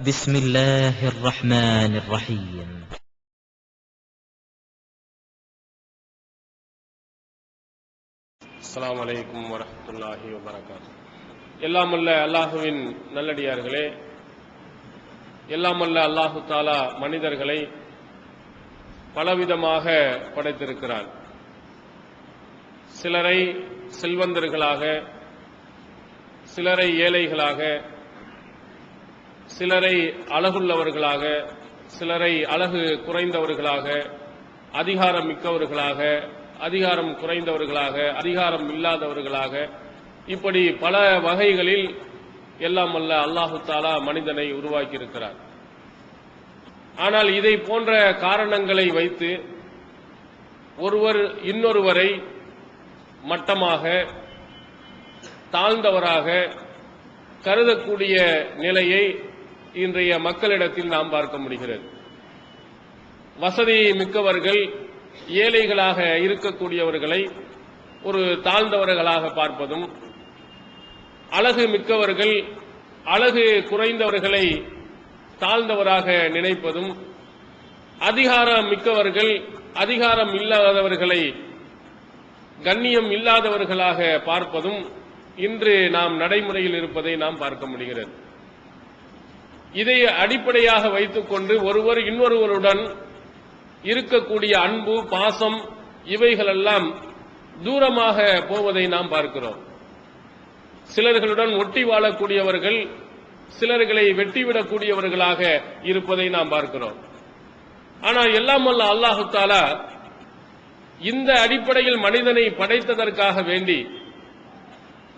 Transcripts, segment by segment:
بسم الله الرحمن الرحيم. அஸ்ஸலாமு அலைக்கும் வரஹ்மத்துல்லாஹி வபரகாத்துஹு. எல்லாம் வல்ல அல்லாஹுவின் நல்லடியார்களே, எல்லாம் வல்ல அல்லாஹு தஆலா மனிதர்களை பலவிதமாக படைத்திருக்கிறார். சிலரை செல்வந்தர்களாக, சிலரை ஏழைகளாக, சிலரை அழகுள்ளவர்களாக, சிலரை அழகு குறைந்தவர்களாக, அதிகாரம் மிக்கவர்களாக, அதிகாரம் குறைந்தவர்களாக, அதிகாரம் இல்லாதவர்களாக, இப்படி பல வகைகளில் எல்லாம் அல்ல அல்லாஹு தஆலா மனிதனை உருவாக்கி இருக்கிறார். ஆனால் இதை போன்ற காரணங்களை வைத்து ஒருவர் இன்னொருவரை மட்டமாக, தாழ்ந்தவராக கருதக்கூடிய நிலையை இன்றைய மக்களிடத்தில் நாம் பார்க்க முடிகிறது. வசதி மிக்கவர்கள் ஏழைகளாக இருக்கக்கூடியவர்களை ஒரு தாழ்ந்தவர்களாக பார்ப்பதும், அழகு மிக்கவர்கள் அழகு குறைந்தவர்களை தாழ்ந்தவராக நினைப்பதும், அதிகாரம் மிக்கவர்கள் அதிகாரம் இல்லாதவர்களை கண்ணியம் இல்லாதவர்களாக பார்ப்பதும் இன்று நாம் நடைமுறையில் இருப்பதை நாம் பார்க்க முடிகிறது. இதை அடிப்படையாக வைத்துக் கொண்டு ஒருவர் இன்னொருவருடன் இருக்கக்கூடிய அன்பு, பாசம் இவைகளெல்லாம் தூரமாக போவதை நாம் பார்க்கிறோம். சிலர்களுடன் ஒட்டி வாழக்கூடியவர்கள் சிலர்களை வெட்டிவிடக்கூடியவர்களாக இருப்பதை நாம் பார்க்கிறோம். ஆனால் எல்லாம் வல்ல அல்லாஹு தஆலா இந்த அடிப்படையில் மனிதனை படைத்ததற்காக வேண்டி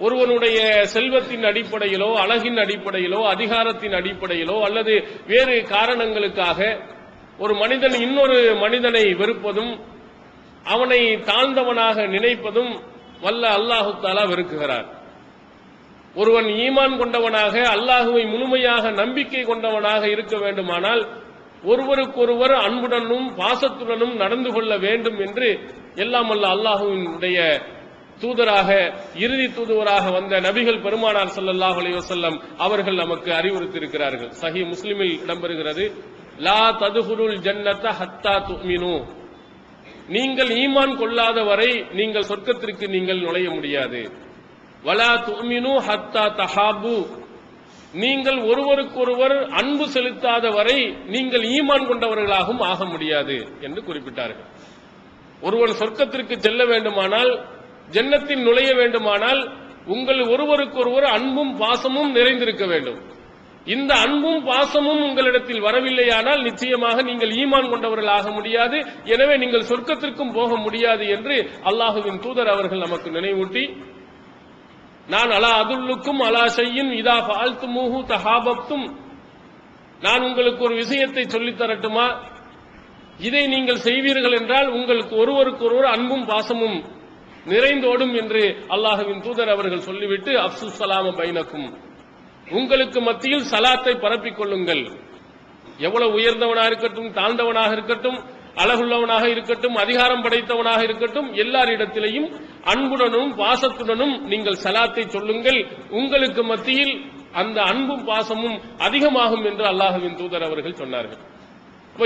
ஒருவனுடைய செல்வத்தின் அடிப்படையிலோ, அழகின் அடிப்படையிலோ, அதிகாரத்தின் அடிப்படையிலோ அல்லது வேறு காரணங்களுக்காக ஒரு மனிதன் இன்னொரு மனிதனை வெறுப்பதும், அவனை தாழ்ந்தவனாக நினைப்பதும் வல்ல அல்லாஹு தஆலா வெறுக்குகிறார். ஒருவன் ஈமான் கொண்டவனாக, அல்லாஹுவை முழுமையாக நம்பிக்கை கொண்டவனாக இருக்க வேண்டுமானால் ஒருவருக்கொருவர் அன்புடனும் பாசத்துடனும் நடந்து கொள்ள வேண்டும் என்று எல்லாம் வல்ல அல்லாஹுவினுடைய தூதராக, இறுதி தூதுவராக வந்த நபிகள் பெருமானார் ஸல்லல்லாஹு அலைஹி வஸல்லம் அவர்கள் நமக்கு அறிவுறுத்தியிருக்கிறார்கள். சஹீஹ் முஸ்லிமில் இடம்பெறுகிறது, லா ததுகுலுல் ஜன்னத ஹத்தா துமினு, நீங்கள் ஈமான் கொள்ளாத வரை நீங்கள் சொர்க்கத்திற்கு நீங்கள் நுழைய முடியாது. வலா துமினு ஹத்தா தஹாபு, நீங்கள் ஒருவருக்கொருவர் அன்பு செலுத்தாத வரை நீங்கள் ஈமான் கொண்டவர்களாகவும் ஆக முடியாது என்று குறிப்பிட்டார்கள். ஒருவன் சொர்க்கத்திற்கு செல்ல வேண்டுமானால், ஜன்னத்தில் நுழைய வேண்டுமானால் உங்கள் ஒருவருக்கொருவர் அன்பும் பாசமும் நிறைந்திருக்க வேண்டும். இந்த அன்பும் பாசமும் உங்களிடத்தில் வரவில்லையானால் நிச்சயமாக நீங்கள் ஈமான் கொண்டவர்கள் ஆக முடியாது. எனவே நீங்கள் சொர்க்கத்திற்கும் போக முடியாது என்று அல்லாஹுவின் தூதர் அவர்கள் நமக்கு நினைவூட்டி, நான் அலா அதுல்லுக்கும் அலா ஷையின் இதா ஃபஅல்துமூஹு தஹாபப்தும், நான் உங்களுக்கு ஒரு விஷயத்தை சொல்லித் தரட்டுமா, இதை நீங்கள் செய்வீர்கள் என்றால் உங்களுக்கு ஒருவருக்கொருவர் அன்பும் பாசமும் நிறைந்தோடும் என்று அல்லாஹுவின் தூதர் அவர்கள் சொல்லிவிட்டு, அப்சு ஸலாம பைனக்கும், உங்களுக்கு மத்தியில் சலாத்தை பரப்பிக் கொள்ளுங்கள். எவ்வளவு உயர்ந்தவனாக இருக்கட்டும், தாழ்ந்தவனாக இருக்கட்டும், அழகுள்ளவனாக இருக்கட்டும், அதிகாரம் படைத்தவனாக இருக்கட்டும், எல்லாரிடத்திலையும் அன்புடனும் பாசத்துடனும் நீங்கள் சலாத்தை சொல்லுங்கள். உங்களுக்கு மத்தியில் அந்த அன்பும் பாசமும் அதிகமாகும் என்று அல்லாஹுவின் தூதர் அவர்கள் சொன்னார்கள்.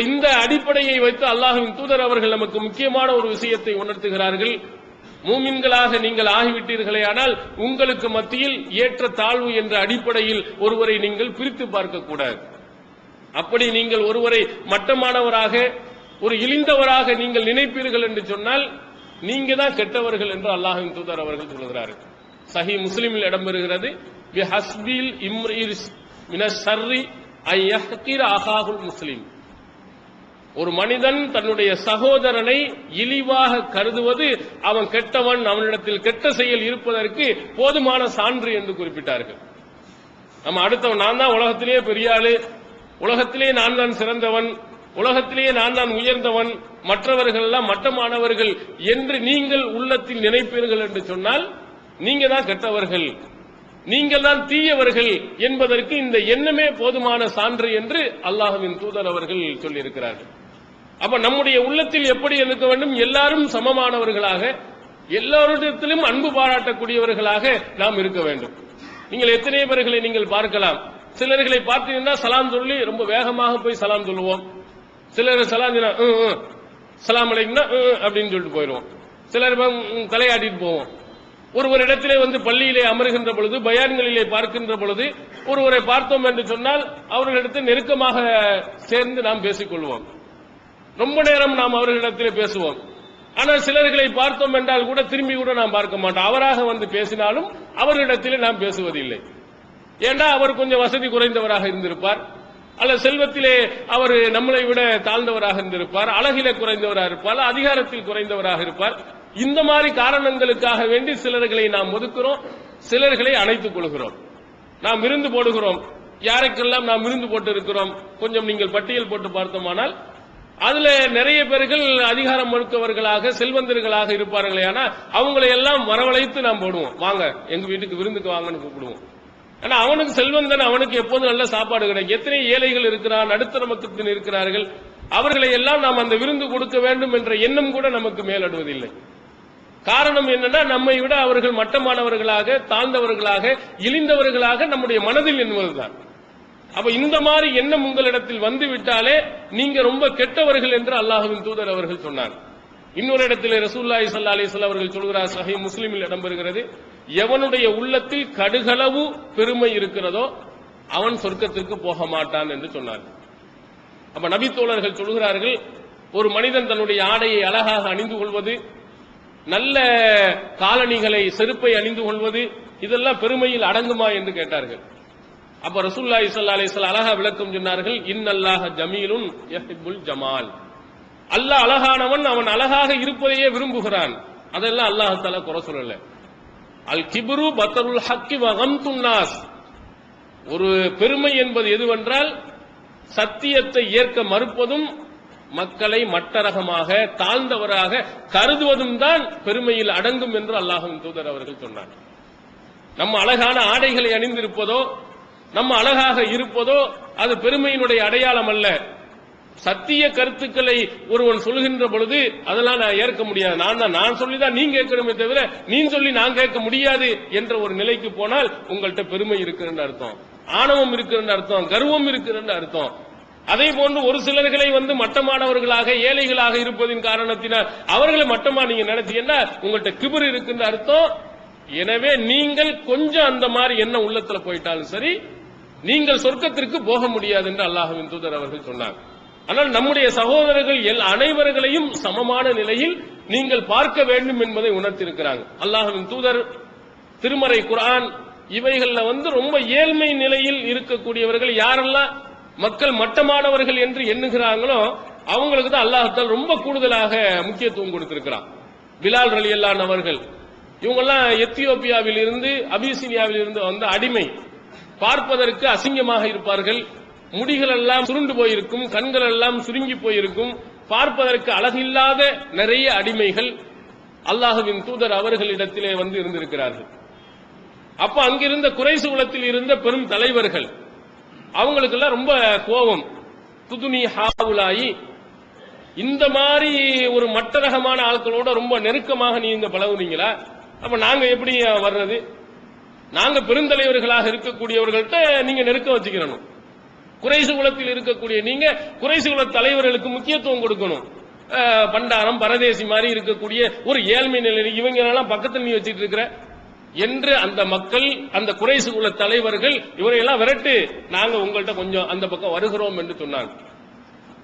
இந்த அடிப்படையை வைத்து அல்லாஹுவின் தூதர் அவர்கள் நமக்கு முக்கியமான ஒரு விஷயத்தை உணர்த்துகிறார்கள். மூமின்களாக நீங்கள் ஆகிவிட்டீர்களே, ஆனால் உங்களுக்கு மத்தியில் ஏற்ற தாழ்வு என்ற அடிப்படையில் ஒருவரை நீங்கள் பிரித்து பார்க்கக்கூடாது. அப்படி நீங்கள் ஒருவரை மட்டமானவராக, ஒரு இழிந்தவராக நீங்கள் நினைப்பீர்கள் என்று சொன்னால் நீங்க தான் கெட்டவர்கள் என்று அல்லாஹ்வின் தூதர் அவர்கள் சொல்கிறார்கள். சஹீஹ் முஸ்லிமில் இடம்பெறுகிறது, பிஹஸ்பில் இம்ரிஸ் மினஷ் ஷர்ரி ஐ யஹ்கிர அஹாஹுல் முஸ்லிம், ஒரு மனிதன் தன்னுடைய சகோதரனை இழிவாக கருதுவது அவன் கெட்டவன், அவனிடத்தில் கெட்ட செயல் இருப்பதற்கு போதுமான சான்று என்று குறிப்பிட்டார்கள். நம்ம அடுத்தவன், நான் தான் உலகத்திலேயே பெரிய ஆளு, உலகத்திலே நான் தான் சிறந்தவன், உலகத்திலேயே நான் தான் உயர்ந்தவன், மற்றவர்கள் எல்லாம் மட்டமானவர்கள் என்று நீங்கள் உள்ளத்தில் நினைப்பீர்கள் என்று சொன்னால் நீங்க தான் கெட்டவர்கள், நீங்கள் தான் தீயவர்கள் என்பதற்கு இந்த எண்ணமே போதுமான சான்று என்று அல்லாஹ்வின் தூதர் அவர்கள் சொல்லியிருக்கிறார்கள். அப்ப நம்முடைய உள்ளத்தில் எப்படி இருக்க வேண்டும்? எல்லாரும் சமமானவர்களாக, எல்லாரிடத்திலும் அன்பு பாராட்டக்கூடியவர்களாக நாம் இருக்க வேண்டும். நீங்கள் எத்தனை பேர்களை நீங்கள் பார்க்கலாம், சிலர்களை பார்த்தீங்கன்னா சலாம் சொல்லி ரொம்ப வேகமாக போய் சலாம் சொல்லுவோம். சிலர் சலாம் சலாம் அலைக்கும்னா அப்படின்னு சொல்லிட்டு போயிடுவோம். சிலர் தலையாட்டிட்டு போவோம். ஒரு இடத்திலே வந்து பள்ளியிலே அமர்கின்ற பொழுது, பயான்களிலே பார்க்கின்ற பொழுது ஒருவரை பார்த்தோம் என்று சொன்னால் அவர்களிடத்தில் நெருக்கமாக சேர்ந்து நாம் பேசிக்கொள்வோம். ரொம்ப நேரம் நாம் அவர்களிடத்திலே பேசுவோம். ஆனால் சிலர்களை பார்த்தோம் என்றால் கூட திரும்பி கூட நாம் பார்க்க மாட்டோம். அவராக வந்து பேசினாலும் அவர்களிடத்திலே நாம் பேசுவதில்லை. ஏண்டா அவர் கொஞ்சம் வசதி குறைந்தவராக இருந்திருப்பார், அல்லது செல்வத்திலே அவர் நம்மளை விட தாழ்ந்தவராக இருந்திருப்பார், அழகிலே குறைந்தவராக இருப்பார், அதிகாரத்தில் குறைந்தவராக இருப்பார். இந்த மாதிரி காரணங்களுக்காக வேண்டி சிலர்களை நாம் ஒதுக்குறோம், சிலர்களை அணைத்துக் கொள்கிறோம். நாம் விருந்து போடுகிறோம். யாருக்கெல்லாம் நாம் விருந்து போட்டு இருக்கிறோம் கொஞ்சம் நீங்கள் பட்டியல் போட்டு பார்த்தோமானால் அதுல நிறைய பேர்கள் அதிகாரம் மறுக்கவர்களாக செல்வந்தர்களாக இருப்பார்களே, ஆனா அவங்களை எல்லாம் வரவழைத்து நாம் போடுவோம். வாங்க எங்க வீட்டுக்கு விருந்துக்கு வாங்கன்னு கூப்பிடுவோம். ஆனா அவனுக்கு செல்வந்தன், அவனுக்கு எப்போதும் நல்ல சாப்பாடு கிடைக்கும். எத்தனை ஏழைகள் இருக்கிறார், நடுத்தர மக்கள் இருக்கிறார்கள், அவர்களை எல்லாம் நாம் அந்த விருந்து கொடுக்க வேண்டும் என்ற எண்ணம் கூட நமக்கு மேலடுவதில்லை. காரணம் என்னன்னா நம்மை விட அவர்கள் மட்டமானவர்களாக, தாழ்ந்தவர்களாக, இழிந்தவர்களாக நம்முடைய மனதில் எண்ணுவதுதான். அப்ப இந்த மாதிரி எண்ணம் உங்களிடத்தில் வந்து விட்டாலே நீங்க ரொம்ப கெட்டவர்கள் என்று அல்லாஹ்வின் தூதர் அவர்கள் சொன்னார். இன்னொரு இடத்தில் ரசூலுல்லாஹி ஸல்லல்லாஹு அலைஹி வஸல்லம் அவர்கள் சொல்கிறார், சஹீஹ் முஸ்லிமில் இடம்பெறுகிறது, எவனுடைய உள்ளத்தில் கடுகளவு பெருமை இருக்கிறதோ அவன் சொர்க்கத்திற்கு போக மாட்டான் என்று சொன்னார். அப்ப நபி தோழர்கள் சொல்கிறார்கள், ஒரு மனிதன் தன்னுடைய ஆடையை அழகாக அணிந்து கொள்வது, நல்ல காலணிகளை செருப்பை அணிந்து கொள்வது, இதெல்லாம் பெருமையில் அடங்குமா என்று கேட்டார்கள். அப்ப ரசூலுல்லாஹி ஸல்லல்லாஹு அலைஹி வஸல்லம் அழகா விளக்கம் சொன்னார்கள், இன்னல்லாஹ ஜமீலுன் யஹிப்புல் ஜமால். அல்லாஹ் அழகானவன், அவன் அழகாக இருப்பதையே விரும்புகிறான். அதெல்லாம் அல்லாஹ் தஆலா குறை சொல்லல. அல் கிப்ரு பத்தருல் ஹக்கி வ கம்துன் நாஸ். ஒரு பெருமை என்பது எதுவென்றால் சத்தியத்தை ஏற்க மறுப்பதும், மக்களை மட்டரகமாக தாழ்ந்தவராக கருதுவதும் தான் பெருமையில் அடங்கும் என்று அல்லாஹ்வின் தூதர் அவர்கள் சொன்னார். நம்ம அழகான ஆடைகளை அணிந்திருப்பதோ, நம்ம அழகாக இருப்பதோ அது பெருமையினுடைய அடையாளம் அல்ல. சத்திய கருத்துக்களை ஒருவன் சொல்கின்ற பொழுது அதெல்லாம் நான் ஏற்க முடியாது, நான் சொல்லிதான் நீங்க கேட்கணுமே தவிர நீ சொல்லி நான் கேட்க முடியாது என்ற ஒரு நிலைக்கு போனால் உங்கள்கிட்ட பெருமை இருக்குன்னு அர்த்தம், ஆணவம் இருக்குன்னு அர்த்தம், கர்வம் இருக்குன்னு அர்த்தம். அதே போன்று ஒரு சிலர்களை வந்து மட்டமானவர்களாக, ஏழைகளாக இருப்பதின் காரணத்தினால் அவர்களை மட்டமா நீங்க நினைச்சீங்கன்னா உங்கள்கிட்ட கிபர் இருக்குன்ற அர்த்தம். எனவே நீங்கள் கொஞ்சம் அந்த மாதிரி என்ன உள்ளத்துல போயிட்டாலும் சரி, நீங்கள் சொர்க்கத்திற்கு போக முடியாது என்று அல்லாஹ்வின் தூதர் அவர்கள் சொன்னார். ஆனால் நம்முடைய சகோதரர்கள் அனைவர்களையும் சமமான நிலையில் நீங்கள் பார்க்க வேண்டும் என்பதை உணர்த்தியிருக்கிறாங்க. அல்லாஹ்வின் தூதர், திருமறை குர்ஆன் இவைகள்ல வந்து ரொம்ப ஏழ்மை நிலையில் இருக்கக்கூடியவர்கள் யாரெல்லாம் மக்கள் மட்டமானவர்கள் என்று எண்ணுகிறாங்களோ அவங்களுக்கு தான் அல்லாஹ் தஆலா ரொம்ப கூடுதலாக முக்கியத்துவம் கொடுத்திருக்கிறான். பிலால் ரலியல்லாஹு அவர்கள், இவங்கெல்லாம் எத்தியோப்பியாவில் இருந்து, அபிசீனியாவில் இருந்து வந்த அடிமை. பார்ப்பதற்கு அசிங்கமாக இருப்பார்கள், முடிகள் எல்லாம் சுருண்டு போயிருக்கும், கண்கள் எல்லாம் சுருங்கி போயிருக்கும், பார்ப்பதற்கு அழகில்லாத நிறைய அடிமைகள் அல்லாஹ்வின் தூதர் அவர்களிடத்திலே வந்து இருந்திருக்கிறார்கள். அப்ப அங்கிருந்த குறைசு குலத்தில் இருந்த பெரும் தலைவர்கள், அவங்களுக்கெல்லாம் ரொம்ப கோபம். துதுனி ஹாவுலாயி, இந்த மாதிரி ஒரு மட்டரகமான ஆட்களோட ரொம்ப நெருக்கமாக நீங்க பழகுனீங்களா, அப்ப நாங்க எப்படி வர்றது? நாங்க பெருந்தலைவர்களாக இருக்கக்கூடியவர்கள்ட்ட நீங்க நெருக்கம் வச்சுக்கணும். குறைசு குலத்தில் இருக்கக்கூடிய நீங்க குறைசு குல தலைவர்களுக்கு முக்கியத்துவம் கொடுக்கணும். பண்டாரம் பரதேசி மாதிரி இருக்கக்கூடிய ஒரு ஏழ்மை நிலை இவங்க எல்லாம் பக்கத்தில் நீ வச்சிட்டு இருக்கிற என்று அந்த மக்கள், அந்த குறைசு குல தலைவர்கள் இவரையெல்லாம் விரட்டு, நாங்க உங்கள்கிட்ட கொஞ்சம் அந்த பக்கம் வருகிறோம் என்று சொன்னாங்க.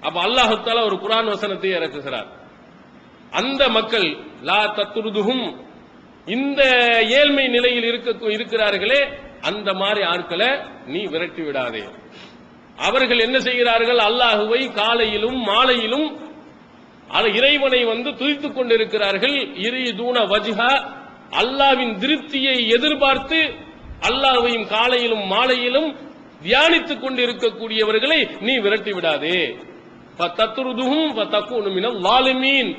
அப்ப அல்லாஹ் தஆலா ஒரு குர்ஆன் வசனத்தை இறக்குகிறார். அந்த மக்கள் லா தத்ருதுஹும், இந்த ஏழ்மை நிலையில் இருக்கிறார்களே அந்த மாதிரி ஆட்களை நீ விரட்டி விடாதே. அவர்கள் என்ன செய்கிறார்கள்? அல்லாஹுவை காலையிலும் மாலையிலும் இறைவனை வந்து துதித்துக் கொண்டிருக்கிறார்கள். இரிதூன வஜ்ஹா, அல்லாஹ்வின் திருப்தியை எதிர்பார்த்து அல்லாஹ்வையும் காலையிலும் மாலையிலும் தியானித்துக் கொண்டிருக்கக்கூடியவர்களை நீ விரட்டி விடாதே. ஃபதத்ருதுஹும் ஃபதகூனு மினல் ஸாலிமீன்.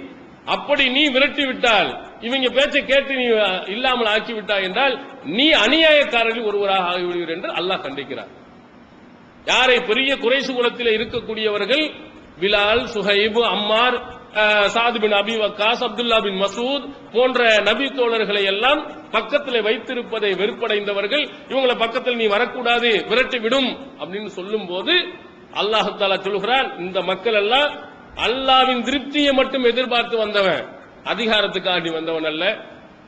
அப்படி நீ விரட்டி விட்டால், இவங்க பேச்சை கேட்டு நீ இல்லாமல் ஆக்கிவிட்டாய் என்றால் நீ அநியாயக்காரர்கள் ஒருவராக ஆகிவிடுவீர் என்று அல்லாஹ் கண்டிக்கிறார். யாரை? பெரிய குறைசு குலத்தில் இருக்கக்கூடியவர்கள் பிலால், சுஹைப், அம்மார் சாத் பின் அபி வக்காஸ், அப்துல்லா பின் மசூத் போன்ற நபி தோழர்களை எல்லாம் பக்கத்தில் வைத்திருப்பதை வெறுப்படைந்தவர்கள், இவங்களை பக்கத்தில் நீ வரக்கூடாது, விரட்டி விடும் அப்படின்னு சொல்லும் போது அல்லாஹ் தஆலா சொல்கிறான், இந்த மக்கள் எல்லாம் அல்லாஹ்வின் திருப்தியை மட்டும் எதிர்பார்த்து வந்தவன், அதிகாரத்துக்காக வந்தவன் அல்ல,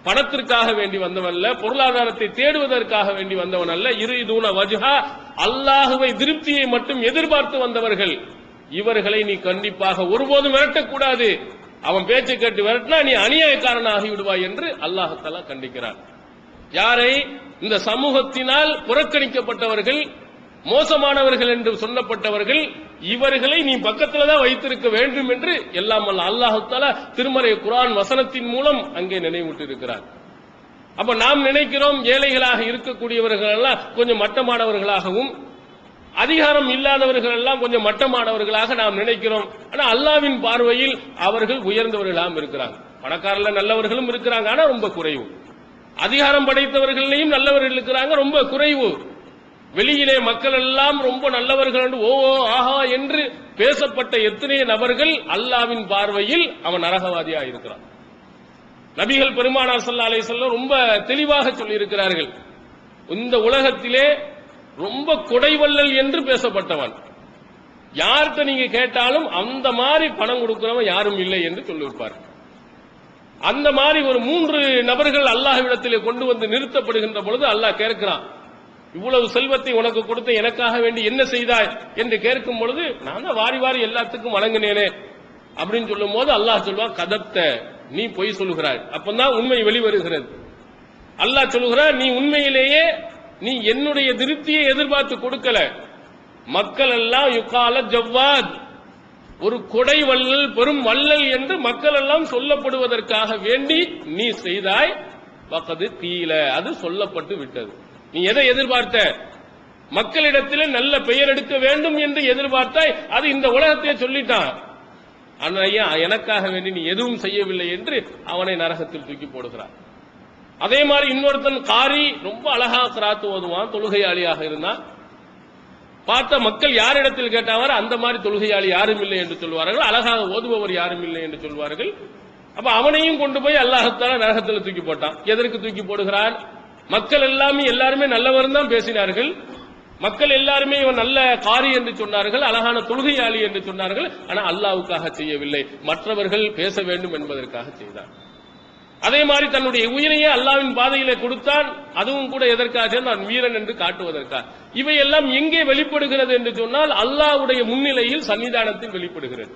பணத்திற்காக வேண்டி வந்தவன் அல்ல, பொருளாதாரத்தை தேடுவதற்காக வேண்டி வந்தவன் அல்ல. யுரீதுன வஜ்ஹா, அல்லாஹ்வை திருப்தியை மட்டும் எதிர்பார்த்து வந்தவர்கள். இவர்களை நீ கண்டிப்பாக ஒருபோதும் விரட்டக்கூடாது. அவன் பேச்சை கேட்டு விரட்டினா நீ அநியாயக்காரனாகி விடுவாய் என்று அல்லாஹ் தஆலா கண்டிக்கிறான். யாரை? இந்த சமூகத்தினால் புறக்கணிக்கப்பட்டவர்கள், மோசமானவர்கள் என்று சொல்லப்பட்டவர்கள், இவர்களை நீ பக்கத்தில் தான் வைத்திருக்க வேண்டும் என்று எல்லாம் அல்லாஹ் தஆலா திருமறை குர்ஆன் வசனத்தின் மூலம் அங்கே நினைவூட்டி இருக்கிறார். அப்ப நாம் நினைக்கிறோம் ஏழைகளாக இருக்கக்கூடியவர்கள் எல்லாம் கொஞ்சம் மட்டமானவர்களாகவும், அதிகாரம் இல்லாதவர்கள் எல்லாம் கொஞ்சம் மட்டமானவர்களாக நாம் நினைக்கிறோம். ஆனா அல்லாஹ்வின் பார்வையில் அவர்கள் உயர்ந்தவர்களாக இருக்கிறாங்க. பணக்காரர்ல நல்லவர்களும் இருக்கிறாங்க, ஆனா ரொம்ப குறைவு. அதிகாரம் படைத்தவர்களையும் நல்லவர்கள் இருக்கிறாங்க, ரொம்ப குறைவு. வெளியிலே மக்கள் எல்லாம் ரொம்ப நல்லவர்கள் என்று ஓ ஆஹா என்று பேசப்பட்ட எத்தனை நபர்கள் அல்லாஹ்வின் பார்வையில் அவன் நரகவாதியா இருக்கிறான். நபிகள் பெருமானார் ஸல்லல்லாஹு அலைஹி வஸல்லம் ரொம்ப தெளிவாக சொல்லி இருக்கிறார்கள், இந்த உலகத்திலே ரொம்ப கொடைவள்ளல் என்று பேசப்பட்டவன், யார்கிட்ட நீங்க கேட்டாலும் அந்த மாதிரி பணம் கொடுக்கிறவன் யாரும் இல்லை என்று சொல்லியிருப்பார். அந்த மாதிரி ஒரு 3 நபர்கள் அல்லாஹ்விடத்திலே கொண்டு வந்து நிறுத்தப்படுகின்ற பொழுது அல்லாஹ் கேட்கிறான், இவ்வளவு செல்வத்தை உனக்கு கொடுத்த எனக்காக வேண்டி என்ன செய்தாய் என்று கேட்கும் பொழுது, நான் தான் வாரி வாரி எல்லாத்துக்கும் வழங்கினேனே அப்படின்னு சொல்லும் போது அல்லாஹ் சொல்வான், கதப்த, நீ பொய் சொல்லுகிறாய். அப்பதான் உண்மை வெளிவருகிறது. அல்லாஹ் சொல்லுகிறார், நீ உண்மையிலேயே நீ என்னுடைய திருப்தியை எதிர்பார்த்து கொடுக்கல. மக்கள் எல்லாம் யுகால ஜவ்வாத், ஒரு கொடை வள்ளல், பெரும் வள்ளல் என்று மக்கள் எல்லாம் சொல்லப்படுவதற்காக வேண்டி நீ செய்தாய். வகது கீழ, அது சொல்லப்பட்டு விட்டது. நீ எதை எதிர்பார்த்த? மக்களிடத்தில் நல்ல பெயர் எடுக்க வேண்டும் என்று எதிர்பார்த்தாய், அது இந்த உலகத்தையே சொல்லிட்டான். ஆனால் எனக்காக வேண்டி நீ எதுவும் செய்யவில்லை என்று அவனை நரகத்தில் தூக்கி போடுகிறான். அதே மாதிரி இன்னொருத்தன் காரி, ரொம்ப அழகா கிராத்து ஓதுவான், தொழுகையாளியாக இருந்தான். பார்த்த மக்கள் யாரிடத்தில் கேட்டாவார், அந்த மாதிரி தொழுகையாளி யாரும் இல்லை என்று சொல்வார்கள், அழகாக ஓதுபவர் யாரும் இல்லை என்று சொல்வார்கள். அப்ப அவனையும் கொண்டு போய் அல்லாஹ் தஆலா நரகத்தில் தூக்கி போட்டான். எதற்கு தூக்கி போடுகிறான்? மக்கள் எல்லாருமே நல்லவர் தான் பேசினார்கள், மக்கள் எல்லாருமே இவன் நல்ல காரி என்று சொன்னார்கள், அழகான தொழுகையாளி என்று சொன்னார்கள். ஆனால் அல்லாஹ்வுக்காக செய்யவில்லை, மற்றவர்கள் பேச வேண்டும் என்பதற்காக செய்தார். அதே மாதிரி தன்னுடைய உயிரையே அல்லாஹ்வின் பாதையிலே கொடுத்தான், அதுவும் கூட எதற்காக? நான் வீரன் என்று காட்டுவதற்காக. இவையெல்லாம் எங்கே வெளிப்படுகிறது என்று சொன்னால் அல்லாஹ்வுடைய முன்னிலையில், சன்னிதானத்தில் வெளிப்படுகிறது.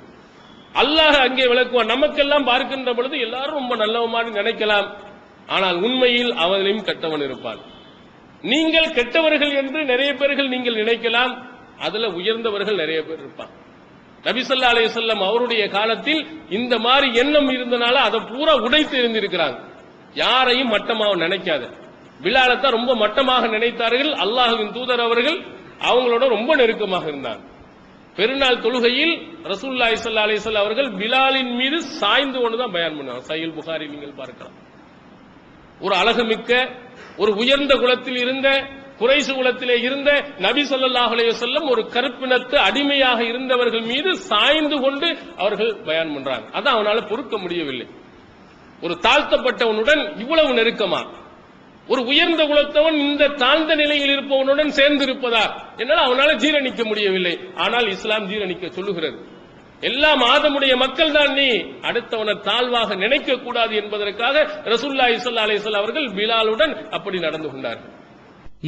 அல்லாஹ் அங்கே விளக்குவான். நமக்கெல்லாம் பார்க்கின்ற பொழுது எல்லாரும் ரொம்ப நல்லவமாக நினைக்கலாம், ஆனால் உண்மையில் அவனையும் கெட்டவன் இருப்பான். நீங்கள் கெட்டவர்கள் என்று நிறைய பேர்கள் நீங்கள் நினைக்கலாம், அதுல உயர்ந்தவர்கள் நிறைய பேர் இருப்பான். நபி ஸல்லல்லாஹு அலைஹி வஸல்லம் அவருடைய காலத்தில் இந்த மாதிரி எண்ணம் இருந்தனால அதை பூரா உடைத்து எறிந்திருக்கிறாங்க. யாரையும் மட்டமாக நினைக்காத. பிலாலத்தான் ரொம்ப மட்டமாக நினைத்தார்கள். அல்லாஹ்வின் தூதர் அவர்கள் அவங்களோட ரொம்ப நெருக்கமாக இருந்தாங்க. பெருநாள் தொழுகையில் ரசூலுல்லாஹி ஸல்லல்லாஹு அலைஹி வஸல்லம் அவர்கள் பிலாலின் மீது சாய்ந்து கொண்டுதான் பயான் பண்ணாங்க. சஹீஹ் புகாரி நீங்கள் பார்க்கலாம். ஒரு அழகுமிக்க, ஒரு உயர்ந்த குலத்தில் இருந்த, குறைஷ் குலத்திலே இருந்த நபி ஸல்லல்லாஹு அலைஹி வஸல்லம் ஒரு கருப்பினத்து அடிமையாக இருந்தவர்கள் மீது சாய்ந்து கொண்டு அவர்கள் பயான் பண்றாங்க. அதான் அவனால பொறுக்க முடியவில்லை. ஒரு தாழ்த்தப்பட்டவனுடன் இவ்வளவு நெருக்கமா, ஒரு உயர்ந்த குலத்தவன் இந்த தாழ்ந்த நிலையில் இருப்பவனுடன் சேர்ந்து இருப்பதா என்னால் அவனால ஜீரணிக்க முடியவில்லை. ஆனால் இஸ்லாம் ஜீரணிக்க சொல்லுகிறது. எல்லாம் ஆதமுடைய மக்கள் தான், நீ அடுத்தவனை தாழ்வாக நினைக்க கூடாது என்பதற்காக ரசூலுல்லாஹி ஸல்லல்லாஹு அலைஹி வஸல்லம் அவர்கள் பிலாலுடன் அப்படி நடந்து கொண்டார்கள்.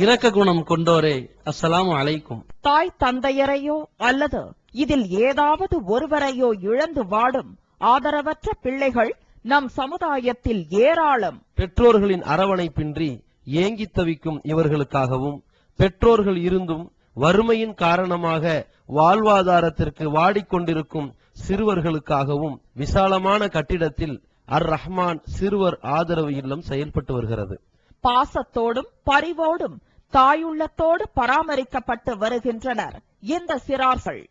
இரக்க குணம் கொண்டோரே, அஸ்ஸலாமு அலைக்கும். தாய் தந்தையரையோ அல்லது இதில் ஏதாவது ஒருவரையோ இழந்து வாடும் ஆதரவற்ற பிள்ளைகள் நம் சமுதாயத்தில் ஏராளம். பெற்றோர்களின் அரவணைப்பின்றி ஏங்கித் தவிக்கும் இவர்களுக்காகவும், பெற்றோர்கள் இருந்தும் வறுமையின் காரணமாக வாழ்வாதாரத்திற்கு வாடிக்கொண்டிருக்கும் சிறுவர்களுக்காகவும் விசாலமான கட்டிடத்தில் அர் ரஹ்மான் சிறுவர் ஆதரவு இல்லம் செயல்பட்டு வருகிறது. பாசத்தோடும் பரிவோடும் தாயுள்ளத்தோடு பராமரிக்கப்பட்டு வருகின்றனர் இந்த சிறார்கள்.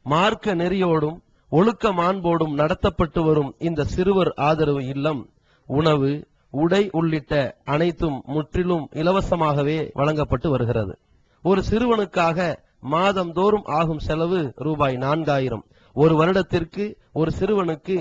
மார்க்க நெறியோடும் ஒழுக்க மாண்போடும் நடத்தப்பட்டு வரும் இந்த சிறுவர் ஆதரவு இல்லம் உணவு, உடை உள்ளிட்ட அனைத்தும் முற்றிலும் இலவசமாகவே வழங்கப்பட்டு வருகிறது. ஒரு சிறுவனுக்காக மாதந்தோறும் ஆகும் செலவு ரூபாய் 4000. ஒரு வருடத்திற்கு ஒரு சிறுவனுக்கு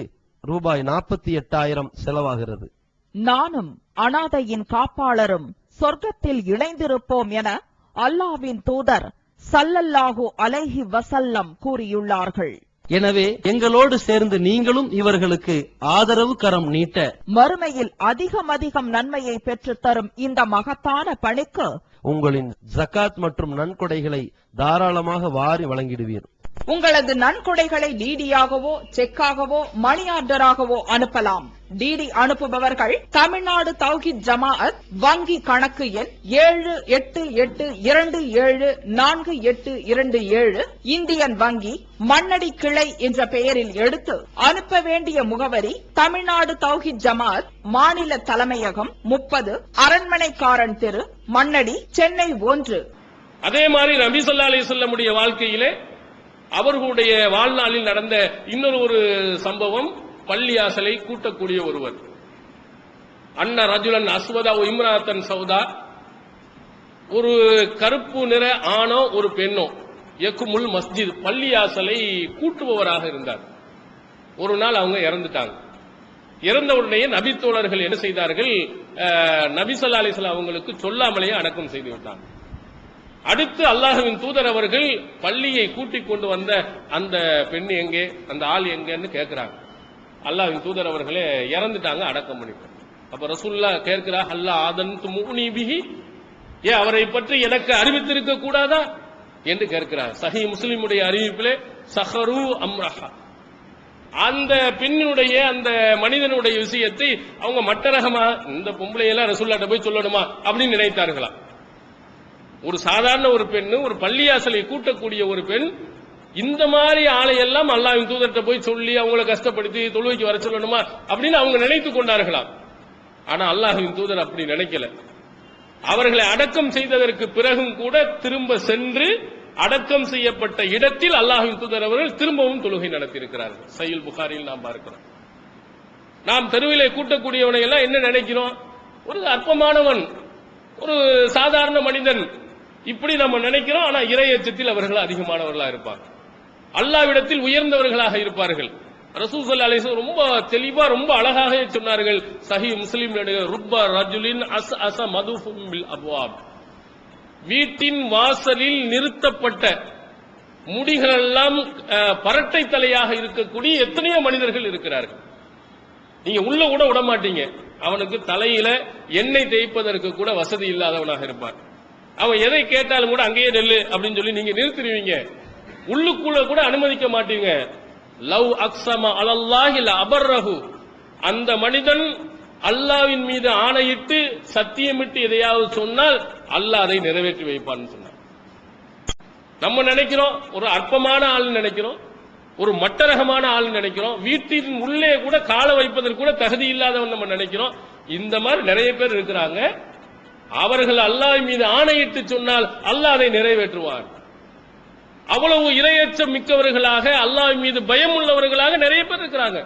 ரூபாய் 48,000 செலவாகிறது. நானும் அனாதையின் காப்பாளரும் சொர்க்கத்தில் இணைந்திருப்போம் என அல்லாஹ்வின் தூதர் ஸல்லல்லாஹு அலைஹி வஸல்லம் கூறியுள்ளார்கள். எனவே எங்களோடு சேர்ந்து நீங்களும் இவர்களுக்கு ஆதரவு கரம் நீட்ட மறுமையில் அதிகம் நன்மையை பெற்றுத் தரும் இந்த மகத்தான பணிக்கு உங்களின் ஜகாத் மற்றும் நன்கொடைகளை தாராளமாக வாரி வழங்கிடுவீர். உங்களது நன்கொடைகளை டிடியாகவோ செக்காகவோ மணி ஆர்டராகவோ அனுப்பலாம். டிடி அனுப்புபவர்கள் தமிழ்நாடு தௌஹீத் ஜமாஅத் வங்கி கணக்கு எண் 7882748827 இந்தியன் வங்கி மண்ணடி கிளை என்ற பெயரில் எடுத்து அனுப்ப வேண்டிய முகவரி தமிழ்நாடு தௌஹீத் ஜமாஅத் மாநில தலைமையகம் 30 அரண்மனைக்காரன் தெரு மண்ணடி சென்னை 1. அதே மாதிரி நபி ஸல்லல்லாஹு அலைஹி வஸல்லம் உடைய வாழ்க்கையிலே அவர்களுடைய வாழ்நாளில் நடந்த இன்னொரு சம்பவம், பள்ளியாசலை கூட்டக்கூடிய ஒருவர். அன்ன ரஜுலன் அஸ்வதா இம்ராத்தன் சௌதா, ஒரு கருப்பு நிற ஆணோ ஒரு பெண்ணோ யக்குமுல் மஸ்ஜித், பள்ளியாசலை கூட்டுபவராக இருந்தார். ஒரு நாள் அவங்க இறந்துட்டாங்க. இறந்த உடனே நபி தோழர்கள் என்ன செய்தார்கள், நபி ஸல்லல்லாஹு அலைஹி வஸல்லம் அவங்களுக்கு சொல்லாமலேயே அடக்கம் செய்து விட்டாங்க. அடுத்து அல்லாஹ்வின் தூதர் அவர்கள் பள்ளியை கூட்டிக் கொண்டு வந்த அந்த பெண் எங்கே, அந்த ஆள் எங்கன்னு கேட்கிறாங்க. அல்லாஹ்வின் தூதர் அவர்களே இறந்துட்டாங்க, அடக்கம் பண்ணிட்டாங்க. அப்ப ரசூலுல்லாஹ் கேட்கிறார், அல்லாஹ் ஆதன்து முனி பிஹி, ஏன் அவரை பற்றி எனக்கு அறிவித்திருக்க கூடாதா என்று கேட்கிறார். சஹீஹ் முஸ்லிமுடைய அறிவிப்பிலே சஹரு அம்ரஹா, அந்த பெண்ணுடைய அந்த மனிதனுடைய விஷயத்தை அவங்க மட்டரகமா இந்த பொம்பளையெல்லாம் ரசூலுல்லாஹ்ட்ட போய் சொல்லணுமா அப்படின்னு நினைத்தார்களாம். ஒரு சாதாரண ஒரு பெண்ணு, ஒரு பள்ளியாசலை கூட்டக்கூடிய ஒரு பெண், இந்த மாதிரி ஆளையெல்லாம் அல்லாஹ்வின் தூதர்கிட்ட போய் சொல்லி அவங்களை கஷ்டப்படுத்தி தொழுகைக்கு வர சொல்லணுமா அப்படின்னு அவங்க நினைத்துக் கொண்டார்களாம். ஆனா அல்லாஹ்வின் தூதர் அப்படி நினைக்கல. அவர்களை அடக்கம் செய்ததற்கு பிறகும் கூட திரும்ப சென்று அடக்கம் செய்யப்பட்ட இடத்தில் அல்லாஹ்வின் தூதர் அவர்கள் திரும்பவும் தொழுகை நடத்தியிருக்கிறார்கள். சஹீஹ் புகாரியில் நாம் பார்க்கிறோம். நாம் தெருவிலே கூட்டக்கூடியவனை எல்லாம் என்ன நினைக்கிறோம், ஒரு அற்பமானவன், ஒரு சாதாரண மனிதன், இப்படி நம்ம நினைக்கிறோம். ஆனா இறையச்சத்தில் அவர்கள் அதிகமானவர்களாக இருப்பாங்க, அல்லாஹ்விடத்தில் உயர்ந்தவர்களாக இருப்பார்கள். ரசூல் ஸல்லல்லாஹு அலைஹி வஸல்லம் ரொம்ப தெளிவா ரொம்ப அழகாக சொன்னார்கள். சஹீஹ் முஸ்லிம் ருப்ப ரஜுலின் அஸ்அஸ மதுஃபும் பில் அப்வாப், வீட்டின் வாசலில் நிறுத்தப்பட்ட முடிகளெல்லாம் பரட்டை தலையாக இருக்கக்கூடிய எத்தனையோ மனிதர்கள் இருக்கிறார்கள். நீங்க உள்ள கூட விட மாட்டீங்க. அவனுக்கு தலையில எண்ணெய் தேய்ப்பதற்கு கூட வசதி இல்லாதவனாக இருப்பான். அவன் எதை கேட்டாலும் கூட அங்கேயே நெல்லு அப்படின்னு சொல்லி நீங்க நிறுத்திடுவீங்க. உள்ளுக்குள்ள கூட அனுமதிக்க மாட்டீங்க. லவ் அக்ஸம அலல்லாஹி லஅபர்ரஹு, அந்த மனிதன் அல்லாஹ்வின் மீது ஆணையிட்டு சத்தியமிட்டு எதையாவது சொன்னால் அல்லாஹ் அதை நிறைவேற்றி வைப்பான்னு சொன்னார். நம்ம நினைக்கிறோம் ஒரு அற்பமான ஆள் நினைக்கிறோம், ஒரு மட்டரகமான ஆள் நினைக்கிறோம், வீட்டின் உள்ளே கூட கால வைப்பதற்கு கூட தகுதி இல்லாதவன் நம்ம நினைக்கிறோம். இந்த மாதிரி நிறைய பேர் இருக்கிறாங்க. அவர்கள் அல்லாஹ் மீது ஆணையிட்டு சொன்னால் அல்லாஹ் அதை நிறைவேற்றுவார். அவ்வளவு இரையச்சம் மிக்கவர்களாக, அல்லாஹ் மீது பயம் உள்ளவர்களாக நிறைய பேர் இருக்கிறாங்க.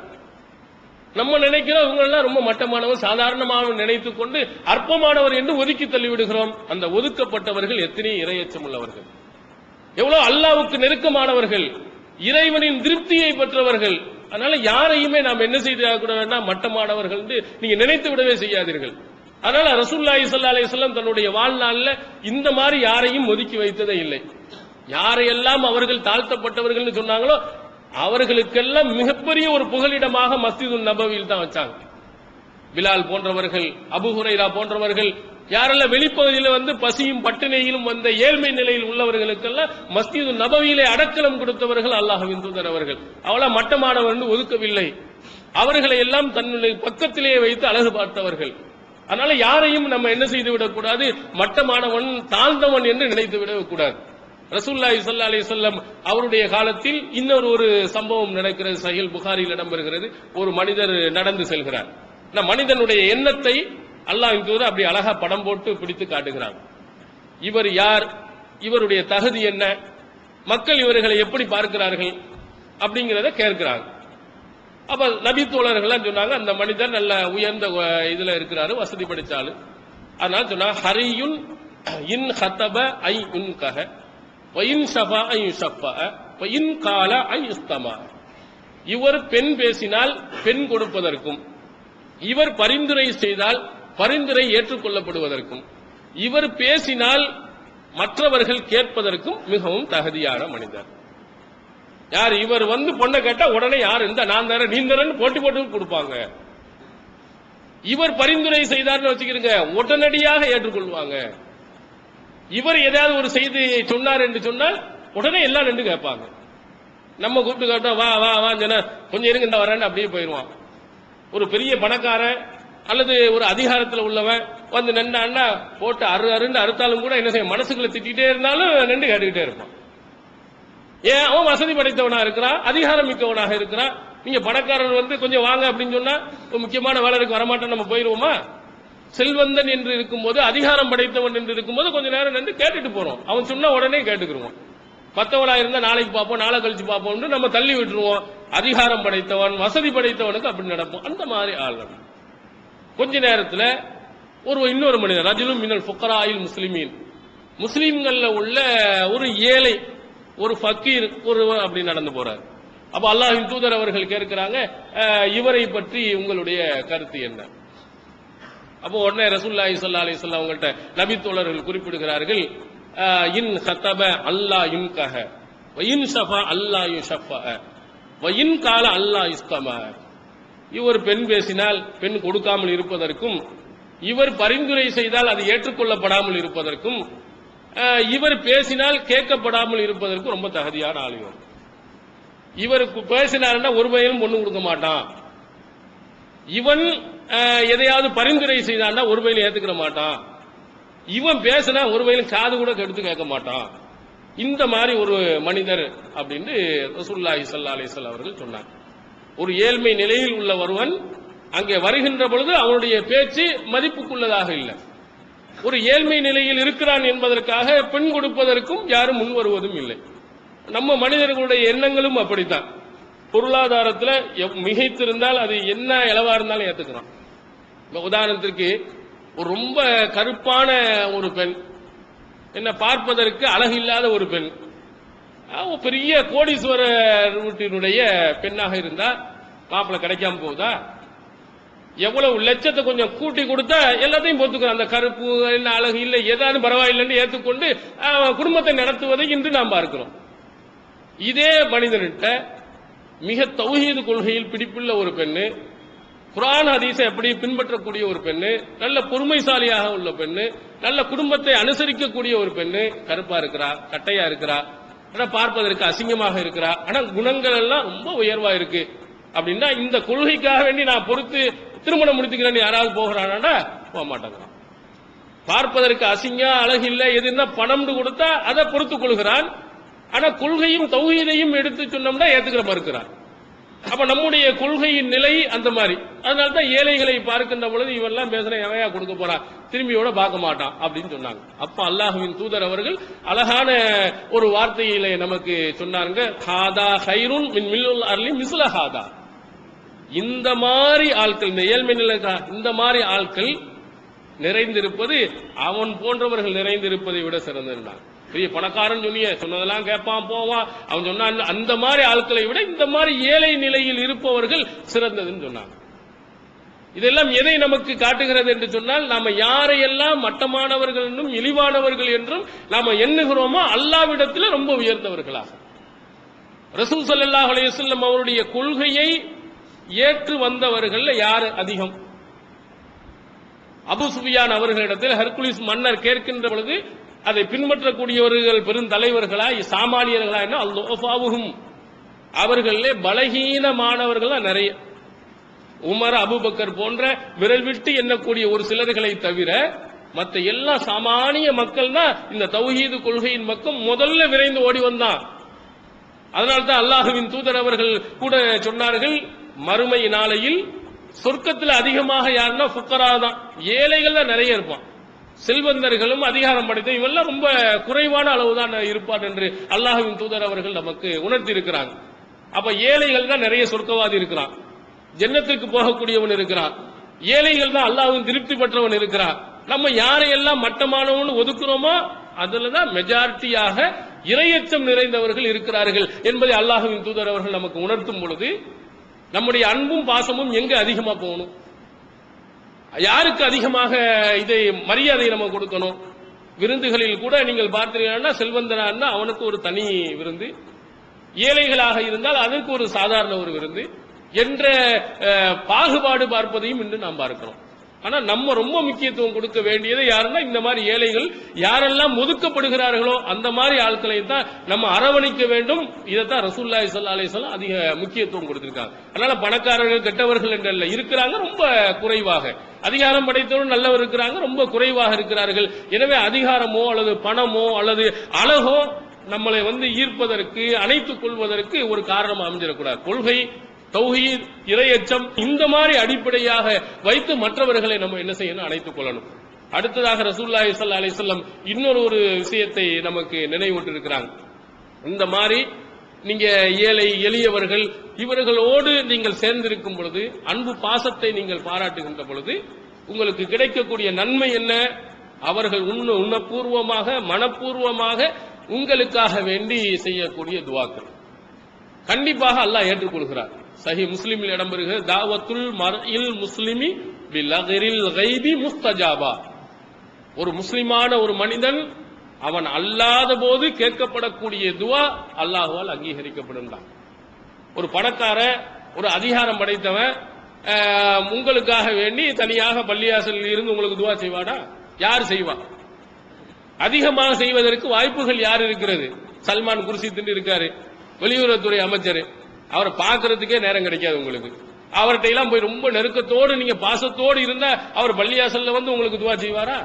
நம்ம நினைக்கிறோம் இவங்க எல்லாம் ரொம்ப மட்டமானவர், சாதாரணமானவர் நினைத்துக் கொண்டு அற்பமானவர் என்று ஒதுக்கி தள்ளிவிடுகிறோம். அந்த ஒதுக்கப்பட்டவர்கள் எத்தனை இரையச்சம் உள்ளவர்கள், எவ்வளவு அல்லாஹ்வுக்கு நெருக்கமானவர்கள், இறைவனின் திருப்தியை பெற்றவர்கள். அதனால யாரையுமே நாம் என்ன செய்தாக கூட வேண்டாம், மட்டமானவர்கள் நீங்க நினைத்து விடவே செய்யாதீர்கள். அதனால ரசூலுல்லாஹி ஸல்லல்லாஹு அலைஹி வஸல்லம் தன்னுடைய வாழ்நாளில் இந்த மாதிரி யாரையும் ஒதுக்கி வைத்ததே இல்லை. யாரையெல்லாம் அவர்கள் தாழ்த்தப்பட்டவர்கள் சொன்னாங்களோ அவர்களுக்கெல்லாம் மிகப்பெரிய ஒரு புகலிடமாக மஸ்ஜிதுன் நபவியில் தான் வச்சாங்க. பிலால் போன்றவர்கள், அபூ ஹுரைரா போன்றவர்கள், யாரெல்லாம் வெளிப்பகுதியில் பசியும் பட்டினியிலும் வந்த ஏழ்மை நிலையில் உள்ளவர்களுக்கெல்லாம் மஸ்ஜிதுன் நபவியிலே அடக்கலம் கொடுத்தவர்கள் அல்லாஹ்வின் தூதர் அவர்கள். அவ்வளவு மட்டமானவர்கள் ஒதுக்கவில்லை. அவர்களை எல்லாம் தன்னுடைய பக்கத்திலேயே வைத்து அழகு பார்த்தவர்கள். அதனால யாரையும் நம்ம என்ன செய்து விடக்கூடாது, மட்டமானவன் தாழ்ந்தவன் என்று நினைத்து விடக்கூடாது. ரசூலுல்லாஹி ஸல்லல்லாஹு அலைஹி வஸல்லம் அவருடைய காலத்தில் இன்னொரு சம்பவம் நடக்கிறது. சஹீஹ் புகாரியில் இடம்பெறுகிறது. ஒரு மனிதர் நடந்து செல்கிறார். இந்த மனிதனுடைய எண்ணத்தை அல்லாஹ்வின் தூதர் அப்படி அழகா படம் போட்டு பிடித்து காட்டுகிறார். இவர் யார், இவருடைய தகுதி என்ன, மக்கள் இவர்களை எப்படி பார்க்கிறார்கள் அப்படிங்கறத கேட்கிறாங்க. அப்ப நபி தோழர்கள் சொன்னாங்க, அந்த மனிதர் நல்ல உயர்ந்த இதுல இருக்கிறாரு, வசதி படிச்சாலு. அதனால சொன்னா ஹரியுன் இன் ஹதப ஐ உன்கஹ வ இன் ஷஃபா ஐ யுஷஃபா வ இன் கால ஐ யுஸ்தமா. இவர் பெண் பேசினால் பெண் கொடுப்பதற்கும், இவர் பரிந்துரை செய்தால் பரிந்துரை ஏற்றுக்கொள்ளப்படுவதற்கும், இவர் பேசினால் மற்றவர்கள் கேட்பதற்கும் மிகவும் தகுதியான மனிதர். யார் இவர் பொண்ணை கேட்டா உடனே யார் இந்த நான் தரேன் நீ தரேன்னு போட்டி போட்டு கொடுப்பாங்க. இவர் பரிந்துரை செய்தார்னு வச்சுக்கிறீங்க, உடனடியாக ஏற்றுக்கொள்வாங்க. இவர் ஏதாவது ஒரு செய்தி சொன்னார் என்று சொன்னால் உடனே எல்லாம் நின்று கேட்பாங்க. நம்ம கூப்பிட்டு கேட்டா வா வா வா கொஞ்சம் இருங்க இந்த வரேன்னு அப்படியே போயிடுவான். ஒரு பெரிய பணக்காரன் அல்லது ஒரு அதிகாரத்தில் உள்ளவன் நின்னா போட்டு அருன்னு அறுத்தாலும் கூட என்ன செய்ய மனசுக்குள்ள திட்டிகிட்டே இருந்தாலும் நின்று கேட்டுக்கிட்டே இருப்பான். ஏன் அவன் வசதி படைத்தவனா இருக்கிறான், அதிகாரம் மிக்கவனாக இருக்கிறான். நீங்க பணக்காரர் கொஞ்சம் வாங்க அப்படின்னு சொன்னா முக்கியமான வேலை இருக்கு வரமாட்டோம் நம்ம போயிருவோமா? செல்வந்தன் என்று இருக்கும்போது, அதிகாரம் படைத்தவன் என்று இருக்கும்போது கொஞ்ச நேரம் நின்று கேட்டுட்டு போறோம். அவன் சொன்னா உடனே கேட்டுக்கிடுவோம். மற்றவனா இருந்தா நாளைக்கு பார்ப்போம் நாளை கழிச்சு பார்ப்போம் நம்ம தள்ளி விட்டுருவோம். அதிகாரம் படைத்தவன் வசதி படைத்தவனுக்கு அப்படி நடப்போம். அந்த மாதிரி ஆள் கொஞ்ச நேரத்தில் இன்னொரு மனிதர் ரஜுலும் மினல் ஃபுக்கராயில் முஸ்லிமீன், முஸ்லிம்கள்ல உள்ள ஒரு ஏழை ஒரு ஃபக்கீர் அப்படி நடந்து போறார். அப்ப அல்லாஹ்வின் தூதர் அவர்கள் கேட்கிறாங்க, இவரை பற்றி உங்களுடைய கருத்து என்ன? அப்போ உடனே ரசூலுல்லாஹி ஸல்லல்லாஹு அலைஹி வஸல்லம் அவங்கள்ட்ட நபி தோழர்கள் குறிப்பிடுகிறார்கள், இன் ஹதப அல்லா யுன்கஹ வ இன் ஷஃபா அல்லா யுஷஃபா வ இன் கால அல்லா இஸ்தமா. இவர் பெண் பேசினால் பெண் கொடுக்காமல் இருப்பதற்கும், இவர் பரிந்துரை செய்தால் அது ஏற்றுக்கொள்ளப்படாமல் இருப்பதற்கும், இவர் பேசினால் கேட்கப்படாமல் இருப்பதற்கும் ரொம்ப தகுதியான ஆள். இவர் பேசினார்னா ஒரு பையனும் பொண்ணு கொடுக்க மாட்டான். இவன் எதையாவது பரிந்துரை செய்தான்னா ஒரு பையன் ஏத்துக்கிற மாட்டான். இவன் பேசினா ஒரு பையன் காது கூட கெடுத்து கேட்க மாட்டான். இந்த மாதிரி ஒரு மனிதர் அப்படின்னு ரசூலுல்லாஹி ஸல்லல்லாஹு அலைஹி வஸல்லம் அவர்கள் சொன்னார். ஒரு ஏழ்மை நிலையில் உள்ள ஒருவன் அங்கே வருகின்ற பொழுது அவனுடைய பேச்சு மதிப்புக்குள்ளதாக இல்லை. ஒரு ஏழ்மை நிலையில் இருக்கிறான் என்பதற்காக பெண் கொடுப்பதற்கும் யாரும் முன் வருவதும் இல்லை. நம்ம மனிதர்களுடைய எண்ணங்களும் அப்படித்தான். பொருளாதாரத்தில் மிகைத்திருந்தால் அது என்ன இளவா இருந்தாலும் ஏத்துக்கிறான். உதாரணத்திற்கு ஒரு ரொம்ப கருப்பான ஒரு பெண், என்ன பார்ப்பதற்கு அழகில்லாத ஒரு பெண், பெரிய கோடீஸ்வரர் வீட்டினுடைய பெண்ணாக இருந்தா மாப்பிள்ளை கிடைக்காம போகுதா? எவ்வளவு லட்சத்தை கொஞ்சம் கூட்டி கொடுத்தா எல்லாத்தையும் பொறுத்துக்கிறோம். அந்த கருப்பு என்ன அழகு இல்லை ஏதாவது பரவாயில்லைன்னு ஏற்றுக்கொண்டு குடும்பத்தை நடத்துவதை இன்று நாம் பார்க்கிறோம். இதே மனிதன்கிட்ட மிக தௌஹீது கொள்கையில் பிடிப்புள்ள ஒரு பெண்ணு, குர்ஆன் ஹதீஸை எப்படி பின்பற்றக்கூடிய ஒரு பெண்ணு, நல்ல பொறுமைசாலியாக உள்ள பெண்ணு, நல்ல குடும்பத்தை அனுசரிக்கக்கூடிய ஒரு பெண்ணு, கருப்பா இருக்கிறா, கட்டையா இருக்கிறா, ஆனா பார்ப்பதற்கு அசிங்கமாக இருக்கிறா, ஆனா குணங்கள் எல்லாம் ரொம்ப உயர்வா இருக்கு அப்படின்னா இந்த கொள்கைக்காக வேண்டி நான் பொறுத்து திருமணம் முடித்துக்கிறேன்னு யாராவது போகிறானா? போக மாட்டாங்க. பார்ப்பதற்கு அசிங்கம் அழகு இல்லை எதுனா பணம் கொடுத்தா அதை பொறுத்துக் கொள்கிறான். ஆனா கொள்கையும் தௌஹீதையும் எடுத்து சொன்னோம்னா ஏத்துக்கிற மறுக்கிறான். அப்ப நம்முடைய கொள்கையின் நிலை அந்த மாதிரி. அதனால்தான் ஏழைகளை பார்க்கின்ற பொழுது இவெல்லாம் பேசுற எவையா கொடுக்க போறான், திரும்பியோட பார்க்க மாட்டான் அப்படின்னு சொன்னாங்க. அப்ப அல்லாஹ்வின் தூதர் அவர்கள் அழகான ஒரு வார்த்தையிலே நமக்கு சொன்னாங்க, ஹாதா ஹைருன் மின் மில்லுல் அர்லி மிஸ்ல ஹாதா. இந்த மாதிரி ஆட்கள், இந்த ஏழ்மை நிலை இந்த மாதிரி ஆட்கள் நிறைந்திருப்பது அவன் போன்றவர்கள் நிறைந்திருப்பதை விட சிறந்திருந்தான். பெரிய பணக்காரன் சொன்னதெல்லாம் கேட்பான் போவான், அவன் சொன்னான். அந்த மாதிரி ஆட்களை விட இந்த மாதிரி ஏழை நிலையில் இருப்பவர்கள் சிறந்ததுன்னு சொன்னாங்க. இதெல்லாம் எதை நமக்கு காட்டுகிறது என்று சொன்னால், நாம யாரையெல்லாம் மட்டமானவர்கள் என்றும் இழிவானவர்கள் என்றும் நாம எண்ணுகிறோமோ அல்லாஹ்விடத்தில் ரொம்ப உயர்ந்தவர்களாக. ரசூல் ஸல்லல்லாஹு அலைஹி வஸல்லம் அவருடைய கொள்கையை ஏற்று வந்தவர்கள் யார் அதிகம்? அபு சுஃபியான் அவர்களிடத்தில் ஹெர்குலிஸ் மன்னர் கேட்கின்ற பொழுது அதை பின்பற்றக்கூடியவர்கள் பெருந்தலைவர்களா சாமானியர்களா என்ன அல்லுஃபாவுஹும், அவர்களே பலகீனமானவர்கள் நிறைய. உமர் அபூபக்கர் போன்ற விரல் விட்டு எண்ணக்கூடிய ஒரு சிலர்களை தவிர மற்ற எல்லா சாமானிய மக்கள் தான் இந்த தௌஹீது கொள்கையின் பக்கம் முதல்ல விரைந்து ஓடி வந்தான். அதனால்தான் அல்லாஹ்வின் தூதர் அவர்கள் கூட சொன்னார்கள், மறுமை நாளையில் சொர்க்கத்தில் அதிகமாக யாருன்னா ஃபுக்கரா தான், ஏழைகள் தான் நிறைய இருப்பான். செல்வந்தர்களும் அதிகாரம் படைத்த இவெல்லாம் ரொம்ப குறைவான அளவு தான் இருப்பார் என்று அல்லாஹ்வின் தூதர் அவர்கள் நமக்கு உணர்த்தி இருக்கிறாங்க. அப்ப ஏழைகள் தான் நிறைய சொர்க்கவாதி இருக்கிறான், ஜன்னத்திற்கு போகக்கூடியவன் இருக்கிறான். ஏழைகள் தான் அல்லாஹ்வின் திருப்தி பெற்றவன் இருக்கிறான். நம்ம யாரையெல்லாம் மட்டமானவன் ஒதுக்குறோமோ அதுலதான் மெஜாரிட்டியாக இரையச்சம் நிறைந்தவர்கள் இருக்கிறார்கள் என்பதை அல்லாஹ்வின் தூதர் அவர்கள் நமக்கு உணர்த்தும் பொழுது நம்முடைய அன்பும் பாசமும் எங்க அதிகமா போகணும், யாருக்கு அதிகமாக இதை மரியாதை நம்ம கொடுக்கணும். விருந்துகளில் கூட நீங்கள் பார்த்தீங்கன்னா செல்வந்தனா அவனுக்கு ஒரு தனி விருந்து, ஏழைகளாக இருந்தால் அதற்கு ஒரு சாதாரண ஒரு விருந்து என்ற பாகுபாடு பார்ப்பதையும் இன்று நாம் பார்க்கிறோம். ஆனா நம்ம ரொம்ப முக்கியத்துவம் கொடுக்க வேண்டியது யாருன்னா இந்த மாதிரி ஏழைகள் யாரெல்லாம் ஒதுக்கப்படுகிறார்களோ அந்த மாதிரி ஆட்களை தான் நம்ம அரவணைக்க வேண்டும். இதைத்தான் ரசூலுல்லாஹி ஸல்லல்லாஹு அலைஹி வஸல்லம் அதிக முக்கியத்துவம் கொடுத்திருக்காங்க. அதனால பணக்காரர்கள் கெட்டவர்கள் என்றல்ல, இருக்கிறாங்க ரொம்ப குறைவாக. அதிகாரம் படைத்தவர்கள் நல்லவர் இருக்கிறாங்க, ரொம்ப குறைவாக இருக்கிறார்கள். எனவே அதிகாரமோ அல்லது பணமோ அல்லது அழகோ நம்மளை ஈர்ப்பதற்கு அணைத்துக் கொள்வதற்கு ஒரு காரணம் அமைஞ்சிடக்கூடாது. கொள்கை, தௌஹீத், இறையச்சம் இந்த மாதிரி அடிப்படையாக வைத்து மற்றவர்களை நம்ம என்ன செய்யணும், அணைத்துக் கொள்ளணும். அடுத்ததாக ரசூலுல்லாஹி ஸல்லல்லாஹு அலைஹி வஸல்லம் இன்னொரு விஷயத்தை நமக்கு நினைவூட்டியிருக்கிறாங்க. இந்த மாதிரி நீங்க ஏழை எளியவர்கள் இவர்களோடு நீங்கள் சேர்ந்திருக்கும் பொழுது, அன்பு பாசத்தை நீங்கள் பாராட்டுகின்ற பொழுது உங்களுக்கு கிடைக்கக்கூடிய நன்மை என்ன? அவர்கள் உண்ணப்பூர்வமாக மனப்பூர்வமாக உங்களுக்காக வேண்டி செய்யக்கூடிய துஆக்கள் கண்டிப்பாக அல்லாஹ் ஏற்றுக்கொள்கிறார். சஹீஹ் முஸ்லிமில் இடம்பெறுகிறது, தாவத்துல் மர்இல் முஸ்லிமி பிலகிரில் கைபி முஸ்தஜாபா. ஒரு முஸ்லிமான ஒரு மனிதன் அவன் அல்லாத போது கேட்கப்படக்கூடிய துஆ அல்லாஹ்வால் அங்கீகரிக்கப்படும். ஒரு பணக்கார, ஒரு அதிகாரம் படைத்தவன் உங்களுக்காக வேண்டி தனியாக பள்ளியாசலில் இருந்து உங்களுக்கு துஆ செய்வானா? யார் செய்வான்? அதிகமாக செய்வதற்கு வாய்ப்புகள் யார் இருக்கிறது? சல்மான் குர்சி திண்டு இருக்காரு, வெளியுறவுத்துறை அமைச்சர், அவரை பார்க்கறதுக்கே நேரம் கிடைக்காது உங்களுக்கு. அவர்கிட்ட எல்லாம் போய் ரொம்ப நெருக்கத்தோடு நீங்க பாசத்தோடு இருந்தா அவர் பள்ளியாசல்ல உங்களுக்கு துஆ செய்வாரா?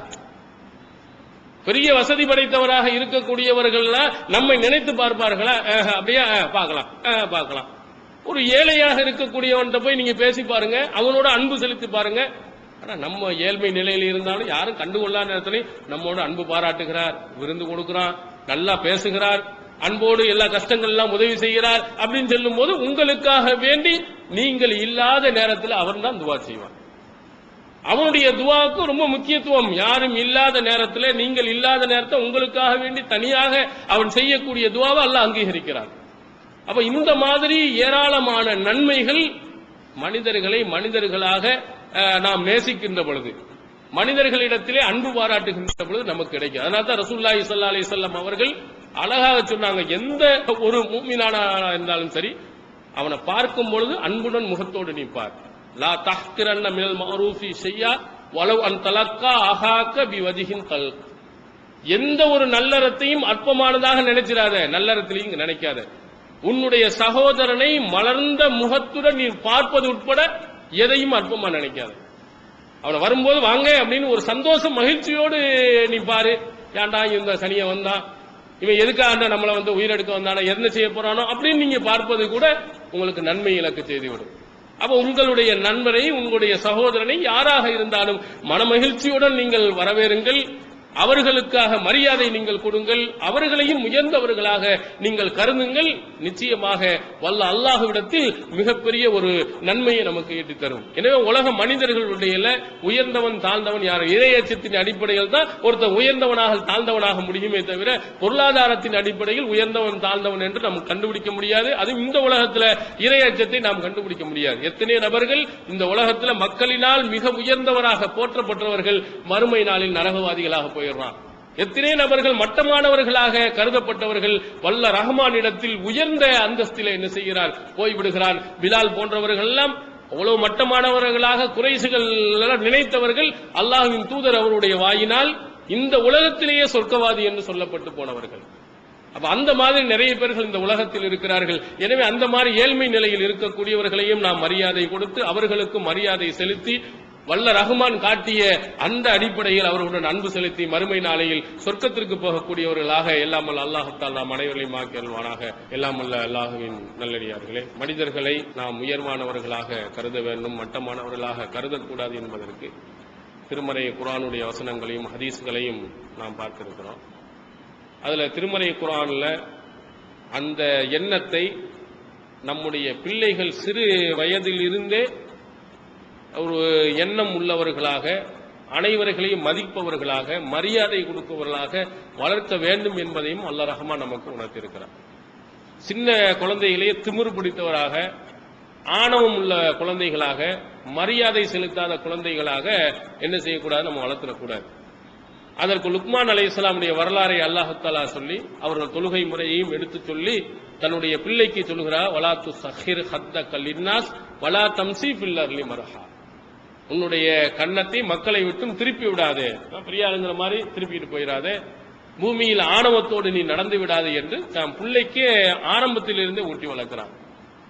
பெரிய வசதி படைத்தவராக இருக்கக்கூடியவர்கள் நம்மை நினைத்து பார்ப்பார்களா? அப்படியே பார்க்கலாம். ஒரு ஏழையாக இருக்கக்கூடியவன்கிட்ட போய் நீங்க பேசி பாருங்க, அவனோட அன்பு செலுத்தி பாருங்க. ஆனா நம்ம ஏழ்மை நிலையில் இருந்தாலும் யாரும் கண்டுகொள்ளாத நேரத்துல நம்மோட அன்பு பாராட்டுகிறார், விருந்து கொடுக்கிறார், நல்லா பேசுகிறார், அன்போடு எல்லா கஷ்டங்கள் எல்லாம் உதவி செய்கிறார் அப்படின்னு சொல்லும் போது உங்களுக்காக வேண்டி நீங்கள் இல்லாத நேரத்தில் அவன் தான் துஆ செய்வான். அவனுடைய துஆவுக்கு ரொம்ப முக்கியத்துவம். யாரும் இல்லாத நேரத்தில், நீங்கள் இல்லாத நேரத்தில் உங்களுக்காக வேண்டி தனியாக அவன் செய்யக்கூடிய துஆவை அல்லாஹ் அங்கீகரிக்கிறான். அப்ப இந்த மாதிரி ஏராளமான நன்மைகள் மனிதர்களை மனிதர்களாக நாம் நேசிக்கின்ற பொழுது, மனிதர்களிடத்திலே அன்பு பாராட்டுகின்ற பொழுது நமக்கு கிடைக்கும். அதனால தான் ரசூலுல்லாஹி ஸல்லல்லாஹு அலைஹி வஸல்லம் அவர்கள் அழகாக சொன்னாங்க, எந்த ஒரு முஃமினானா இருந்தாலும் சரி அவனை பார்க்கும் பொழுது அன்புடன் முகத்தோடு நிற்பார். லா தஹ்கிரன்ன மினல் மஅரூஃபி ஷையா வலவ் அன் தலக்கா அஹாக பிவஜிஹின் தல்க். எந்த ஒரு நல்லறத்தையும் அற்பமானதாக நினைச்சிராத, நல்லறத்திலையும் நினைக்காத. உன்னுடைய சகோதரனை மலர்ந்த முகத்துடன் நீ பார்ப்பது உட்பட எதையும் அற்பமா நினைக்காத. அவனை வரும்போது வாங்க அப்படின்னு ஒரு சந்தோஷம் மகிழ்ச்சியோடு நீ பாரு. ஏன்டா இந்த சனியை வந்தான், இவன் எதுக்காக நம்மளை உயிரெடுக்க வந்தானோ, என்ன செய்ய போறானோ அப்படின்னு நீங்க பார்ப்பது கூட உங்களுக்கு நன்மை இலக்கு செய்துவிடும். அப்ப உங்களுடைய நண்பரை, உங்களுடைய சகோதரனை யாராக இருந்தாலும் மனமகிழ்ச்சியுடன் நீங்கள் வரவேறுங்கள். அவர்களுக்காக மரியாதை நீங்கள் கொடுங்கள், அவர்களையும் உயர்ந்தவர்களாக நீங்கள் கருதுங்கள். நிச்சயமாக வல்ல அல்லாஹ்விடத்தில் மிகப்பெரிய ஒரு நன்மையை நமக்கு ஈட்டி தரும். எனவே உலக மனிதர்களுடைய உயர்ந்தவன் தாழ்ந்தவன் யார்? இறையச்சத்தின் அடிப்படையில் தான் ஒருத்தர் உயர்ந்தவனாக தாழ்ந்தவனாக முடியுமே தவிர பொருளாதாரத்தின் அடிப்படையில் உயர்ந்தவன் தாழ்ந்தவன் என்று நாம் கண்டுபிடிக்க முடியாது. அது இந்த உலகத்தில் இறையச்சத்தை நாம் கண்டுபிடிக்க முடியாது. எத்தனை நபர்கள் இந்த உலகத்தில் மக்களினால் மிக உயர்ந்தவராக போற்றப்பட்டவர்கள் மறுமை நாளில் நரகவாதிகளாக போயிடுறான். எத்தனை நபர்கள் மட்டமானவர்களாக கருதப்பட்டவர்கள் வல்ல ரஹ்மானிடத்தில் உயர்ந்த அந்தஸ்தில என்ன செய்கிறார்? போய்விடுகிறார். பிலால் போன்றவர்கள் எல்லாம் அவ்வளவு மட்டமானவர்களாக குறைசுகள் நினைத்தவர்கள் அல்லாஹ்வின் தூதர் அவருடைய வாயினால் இந்த உலகத்திலேயே சொர்க்கவாதி என்று சொல்லப்பட்டு போனவர்கள். அப்ப அந்த மாதிரி நிறைய பேர்கள் இந்த உலகத்தில் இருக்கிறார்கள். எனவே அந்த மாதிரி ஏழ்மை நிலையில் இருக்கக்கூடியவர்களையும் நாம் மரியாதை கொடுத்து அவர்களுக்கும் மரியாதை செலுத்தி வல்ல ரஹ்மான் காட்டிய அந்த அடிப்படையில் அவர்களுடன் அன்பு செலுத்தி மறுமை நாளையில் சொர்க்கத்திற்கு போகக்கூடியவர்களாக எல்லாமல் அல்லாஹ் தஆலா நாம் அனைவரையும் ஆக்கி அருள்வானாக. எல்லாமல்ல அல்லாஹ்வின் நல்லடியார்களே, மனிதர்களை நாம் உயர்வானவர்களாக கருத வேண்டும், மட்டமானவர்களாக கருதக்கூடாது என்பதற்கு திருமறை குர்ஆனுடைய வசனங்களையும் ஹதீஸ்களையும் நாம் பார்த்திருக்கிறோம். அதுல திருமறை குர்ஆன்ல அந்த எண்ணத்தை நம்முடைய பிள்ளைகள் சிறு வயதில் இருந்தே ஒரு எண்ணம் உள்ளவர்களாக அனைவர்களையும் மதிப்பவர்களாக, மரியாதை கொடுப்பவர்களாக வளர்க்க வேண்டும் என்பதையும் அல்லாஹ் ரஹ்மான் நமக்கு உணர்த்தியிருக்கிறார். சின்ன குழந்தைகளே திமிரு பிடித்தவராக, ஆணவம் உள்ள குழந்தைகளாக, மரியாதை செலுத்தாத குழந்தைகளாக என்ன செய்யக்கூடாது, நம்ம வளர்த்திடக்கூடாது. அதற்கு லுக்மான் அலைஹிஸ்ஸலாமுடைய வரலாறை அல்லாஹ் தஆலா சொல்லி, அவர்கள் தொழுகை முறையையும் எடுத்து சொல்லி தன்னுடைய பிள்ளைக்கு சொல்கிறார், வலா துஸஹிர் ஹத்தக லின்னாஸ் வலா தம்சி ஃபில் அர்லி மர்ஹா. உன்னுடைய கன்னத்தை மக்களை விட்டும் திருப்பி விடாதே, பிரியாளுங்கிற மாதிரி திருப்பிட்டு போயிடாதே, பூமியில் ஆணவத்தோடு நீ நடந்து விடாது என்று தம் பிள்ளைக்கு ஆரம்பத்திலிருந்தே ஊட்டி வளர்க்கிறான்.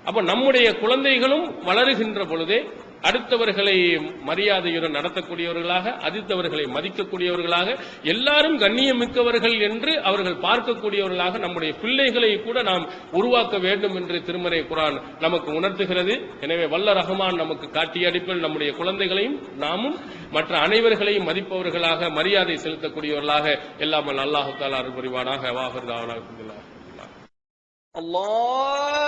அப்ப நம்முடைய குழந்தைகளும் வளருகின்ற பொழுதே அடுத்தவர்களை மரியாதையுடன் நடத்தக்கூடியவர்களாக, அடுத்தவர்களை மதிக்கக்கூடியவர்களாக, எல்லாரும் கண்ணியமிக்கவர்கள் என்று அவர்கள் பார்க்கக்கூடியவர்களாக நம்முடைய பிள்ளைகளை கூட நாம் உருவாக்க வேண்டும் என்று திருமறை குர்ஆன் நமக்கு உணர்த்துகிறது. எனவே வல்ல ரஹ்மான் நமக்கு காட்டிய அடிப்பில் நம்முடைய குழந்தைகளையும் நாமும் மற்ற அனைவர்களையும் மதிப்பவர்களாக, மரியாதை செலுத்தக்கூடியவர்களாக எல்லாம் அல்லாஹ் தஆலா அருள் புரிவானாக. வாஹிர் தஅவானா அல்ஹம்துலில்லாஹ். அல்லாஹ்